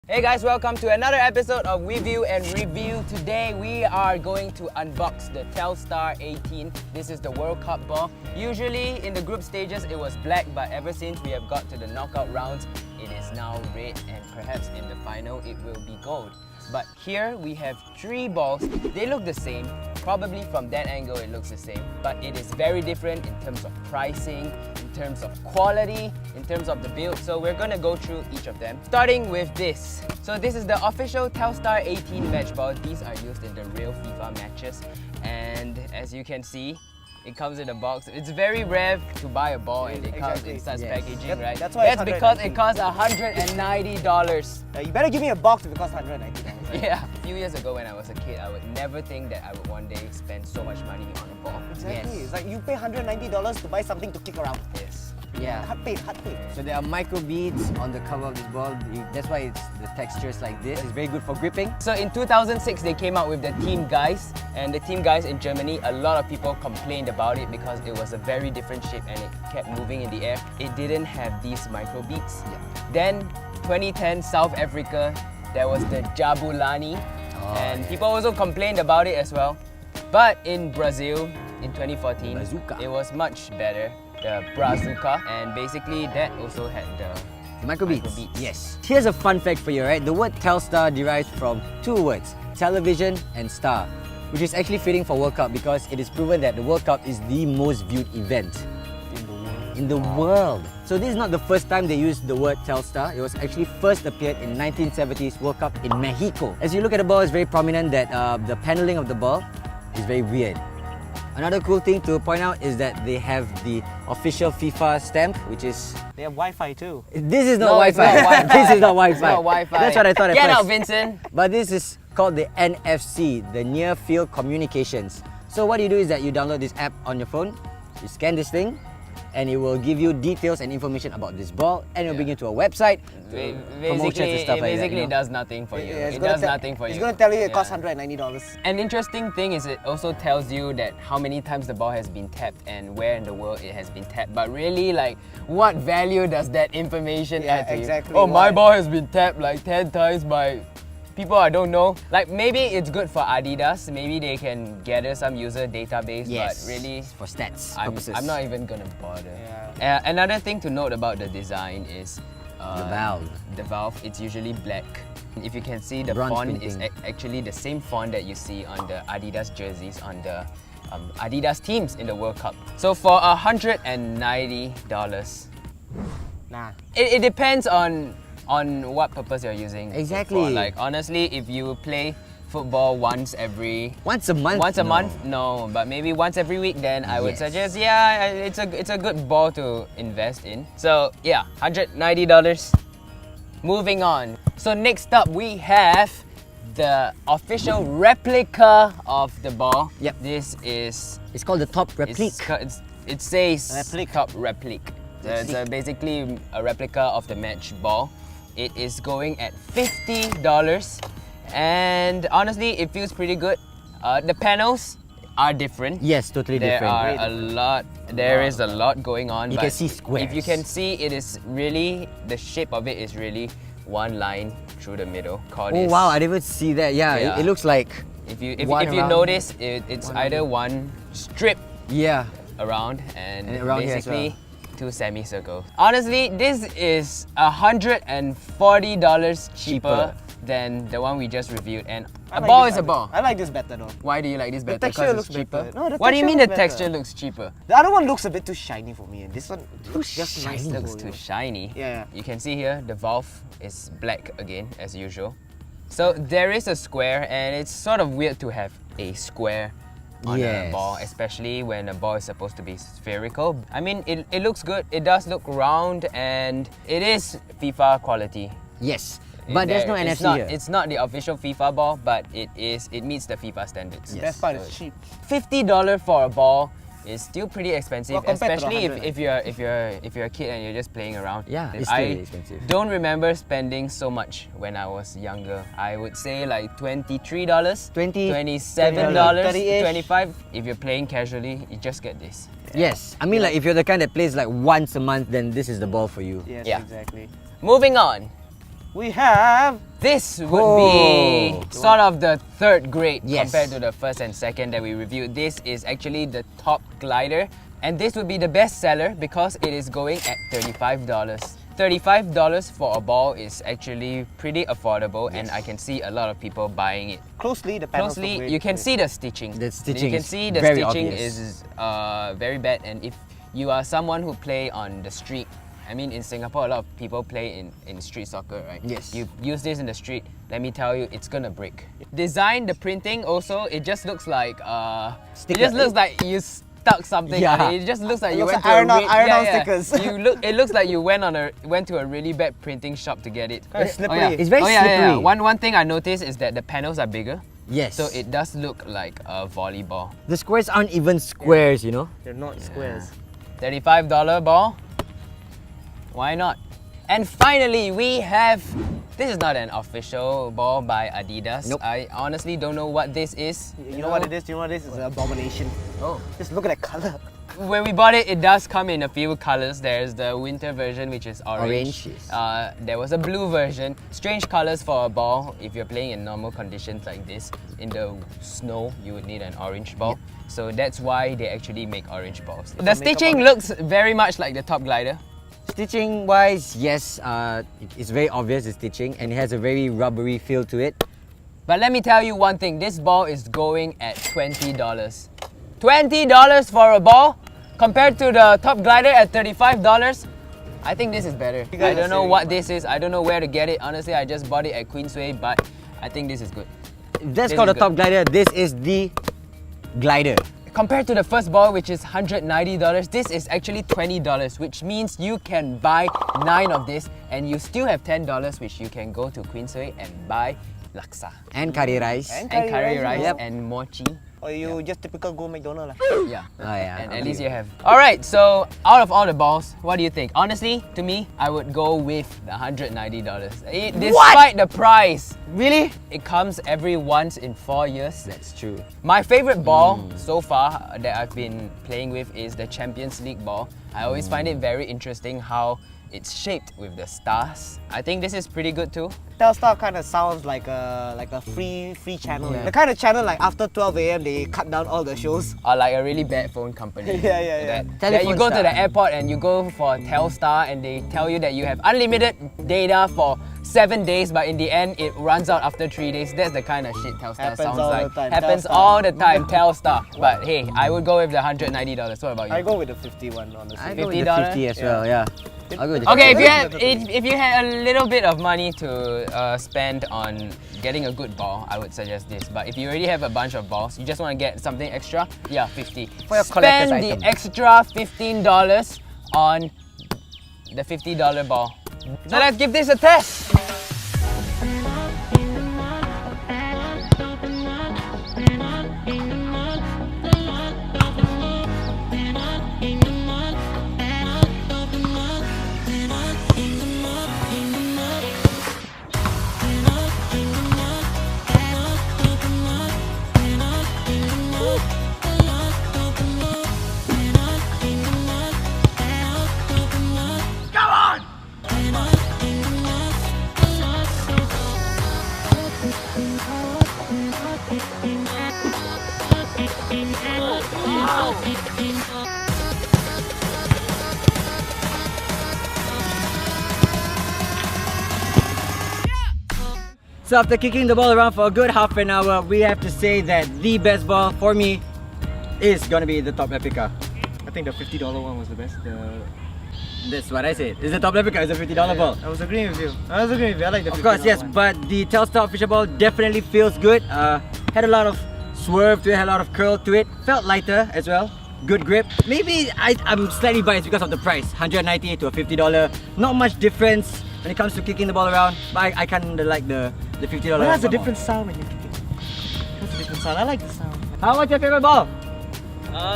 Hey guys, welcome to another episode of We View and Review. Today we are going to unbox the Telstar 18. This is the World Cup ball. Usually in the group stages it was black, but ever since we have got to the knockout rounds, it is now red, and perhaps in the final it will be gold. But here we have three balls. They look the same. Probably from that angle it looks the same, but it is very different in terms of pricing, in terms of quality, in terms of the build. So we're gonna go through each of them, starting with this. So this is the official Telstar 18 match ball. These are used in the real FIFA matches, and as you can see, it comes in a box. It's very rare to buy a ball and it comes in such packaging, right? That's why it's because it costs $190. You better give me a box if it costs $190. Yeah. A few years ago when I was a kid, I would never think that I would one day spend so much money on a ball. Exactly. Yes. It's like you pay $190 to buy something to kick around. Yes. Yeah. Hard paid. So there are micro beads on the cover of this ball. That's why the texture is like this. It's very good for gripping. So in 2006, they came out with the Team Guys, and the Team Guys in Germany, a lot of people complained about it because it was a very different shape and it kept moving in the air. It didn't have these micro beads. Yeah. Then 2010, South Africa, there was the Jabulani, and people also complained about it as well. But in Brazil, in 2014, Brazuca. it was much better, the Brazuca, and basically that also had the Micro beads. Micro beads. Yes. Here's a fun fact for you, right? The word Telstar derives from two words, television and star, which is actually fitting for World Cup because it is proven that the World Cup is the most viewed event in the world. So this is not the first time they used the word Telstar. It was actually first appeared in 1970s World Cup in Mexico. As you look at the ball, it's very prominent that the paneling of the ball is very weird. Another cool thing to point out is that they have the official FIFA stamp, which is... They have Wi-Fi too. This is not No, it's Wi-Fi. not Wi-Fi. This is not Wi-Fi. It's not Wi-Fi. That's what I thought at Get first. out, Vincent! But this is called the NFC, the Near Field Communications. So what you do is that you download this app on your phone, you scan this thing, and it will give you details and information about this ball, and it will bring you to a website, promotions and stuff like that. Basically, you it know? does nothing for you. it's It gonna does tell- nothing for you. It's going to tell you it Yeah. costs $190. An interesting thing is it also tells you that how many times the ball has been tapped and where in the world it has been tapped. But really, like, what value does that information Yeah, add to exactly. you? Oh, my Why? ball has been tapped like 10 times by people I don't know. Like, maybe it's good for Adidas. Maybe they can gather some user database. Yes, But really, for stats I'm purposes. not even gonna bother. Yeah. Another thing to note about the design is The valve. The valve, it's usually black. If you can see, the Bronze font is printing. actually the same font that you see on the Adidas jerseys on the Adidas teams in the World Cup. So for $190, Nah. it depends on what purpose you're using it Exactly. for. Like, honestly, if you play football once a month, no, but maybe once every week, then I would Yes. suggest, yeah, it's a good ball to invest in. So yeah, $190. Moving on. So next up we have the official replica of the ball. Yep. This is It's called the Top Replique. it says Replique. Top Replique. So it's basically a replica of the match ball. It is going at $50. And honestly, it feels pretty good. The panels are different. Yes, totally There different. are a lot. There is a lot going on. You but can see squares. If you can see, it is really the shape of it is really one line through the middle. Called Oh wow, I didn't even see that. Yeah, Yeah. It looks like... If you one if you around- notice, it's either one strip Yeah. around and around here as basically two semicircles. Honestly, this is $140 cheaper than the one we just reviewed, and I a like ball this is a one. ball. I like this better though. Why do you like this better? texture 'Cause looks it's cheaper. better. No, the what do you texture mean the looks better. texture looks cheaper? The other one looks a bit too shiny for me, and this one looks just shiny. nice. It looks too shiny. Yeah. You can see here the valve is black again as usual. So there is a square, and it's sort of weird to have a square on a Yes. ball, especially when a ball is supposed to be spherical. I mean, it looks good. It does look round, and it is FIFA quality. Yes. But there's no It's NFC not, here. It's not the official FIFA ball, but it meets the FIFA standards. The best part is cheap. $50 for a ball is still pretty expensive, Well, compared to the especially 100, if you're a kid and you're just playing around. Yeah, it's I still expensive. don't remember spending so much when I was younger. I would say like $23, $20, $27, $30-ish. $25. If you're playing casually, you just get this. Yes. I mean, like, if you're the kind that plays like once a month, then this is the ball for you. Yes, Yeah. exactly. Moving on. We have This would be Oh. sort of the third grade Yes. compared to the first and second that we reviewed. This is actually the top glider, and this would be the best seller because it is going at $35. $35 for a ball is actually pretty affordable, and I can see a lot of people buying it. closely the panels. Closely, you can see the stitching. The stitching You can is see the very stitching obvious. is very bad, and if you are someone who play on the street, I mean, in Singapore, a lot of people play in street soccer, right? Yes. You use this in the street, let me tell you, it's gonna break. Design, the printing also, it just looks like Sticker. it just looks like you stuck something Yeah. on it. It just looks like It you looks went like to iron-on stickers. It looks like you went to a really bad printing shop to get it. Kinda slippery. It's very slippery. One thing I noticed is that the panels are bigger. Yes. So it does look like a volleyball. The squares aren't even squares, you know? They're not squares. $35 ball. Why not? And finally, we have. This is not an official ball by Adidas. Nope. I honestly don't know what this is. You know what it is? You know what it is? It's an abomination. Oh. Just look at that color. When we bought it, it does come in a few colors. There's the winter version, which is Orange, orange. yes. There was a blue version. Strange colors for a ball. If you're playing in normal conditions like this, in the snow, you would need an orange ball. So that's why they actually make orange balls. The stitching looks very much like the Top Glider. Stitching wise, yes, it's very obvious the stitching, and it has a very rubbery feel to it. But let me tell you one thing, this ball is going at $20. $20 for a ball compared to the Top Glider at $35. I think this is better. You guys I are don't know saving what money. this is. I don't know where to get it. Honestly, I just bought it at Queensway, but I think this is good. That's This called a is top glider. This is the glider. Compared to the first ball, which is $190, this is actually $20, which means you can buy 9 of this and you still have $10, which you can go to Queensway and buy laksa. And curry rice. And And curry rice Yep. and mochi. Or you just typical go McDonald's. Yeah. Oh yeah. And okay. at least you have. Alright, so out of all the balls, what do you think? Honestly, to me, I would go with the $190. Despite the price, Really? it comes every once in 4 years. That's true. My favorite ball so far that I've been playing with is the Champions League ball. I always find it very interesting how it's shaped with the stars. I think this is pretty good too. Telstar kind of sounds like a free channel. The kind of channel like after 12 a.m. they cut down all the shows. Or like a really bad phone company. Yeah. That you Telephone go to star. the airport and you go for Telstar and they tell you that you have unlimited data for 7 days, but in the end it runs out after 3 days. That's the kind of shit Telstar Happens sounds all like. the time. Happens Telstar. all the time, Telstar. But hey, I would go with the $190. What about you? I go with the 51 honestly. I go with the $50? 50 as well. Yeah. I'll go with the Okay, 50. if you had a little bit of money to spend on getting a good ball, I would suggest this. But if you already have a bunch of balls, you just want to get something extra, yeah, 50. For your collector's Spend the item. extra $15 on the $50 ball. So let's give this a test. So after kicking the ball around for a good half an hour, we have to say that the best ball for me is gonna be the Top Replica. I think the $50 one was the best. That's what I said. It's the Top Replica. It's a $50 ball. I was agreeing with you. I like the Of course, yes, but the Telstar official ball definitely feels good. Had a lot of swerve to it, had a lot of curl to it. Felt lighter as well. Good grip. Maybe I'm slightly biased because of the price. $198 to a $50. Not much difference when it comes to kicking the ball around. But I kind of like the $50 But that's a ball. different sound when you kick it. That's a different sound. I like the sound. How much your favorite ball?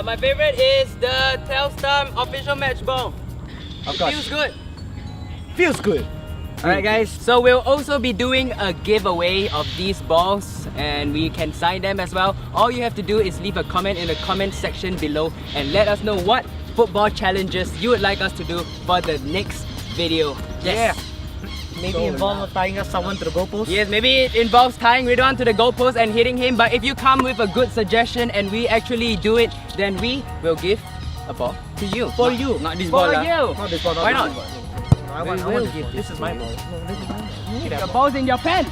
My favorite is the Telstar official match ball. Of course. Feels good. Feels good. Alright guys. So we'll also be doing a giveaway of these balls and we can sign them as well. All you have to do is leave a comment in the comment section below and let us know what football challenges you would like us to do for the next video. Yes. maybe involve tying us someone to the goalpost. Yes, maybe it involves tying Ridwan to the goalpost and hitting him. But if you come with a good suggestion and we actually do it, then we will give a ball to you. For you. Not this For ball. you. Not this ball. Why not? I want to give this. This is my ball. No, this is my ball. The ball's in your pants.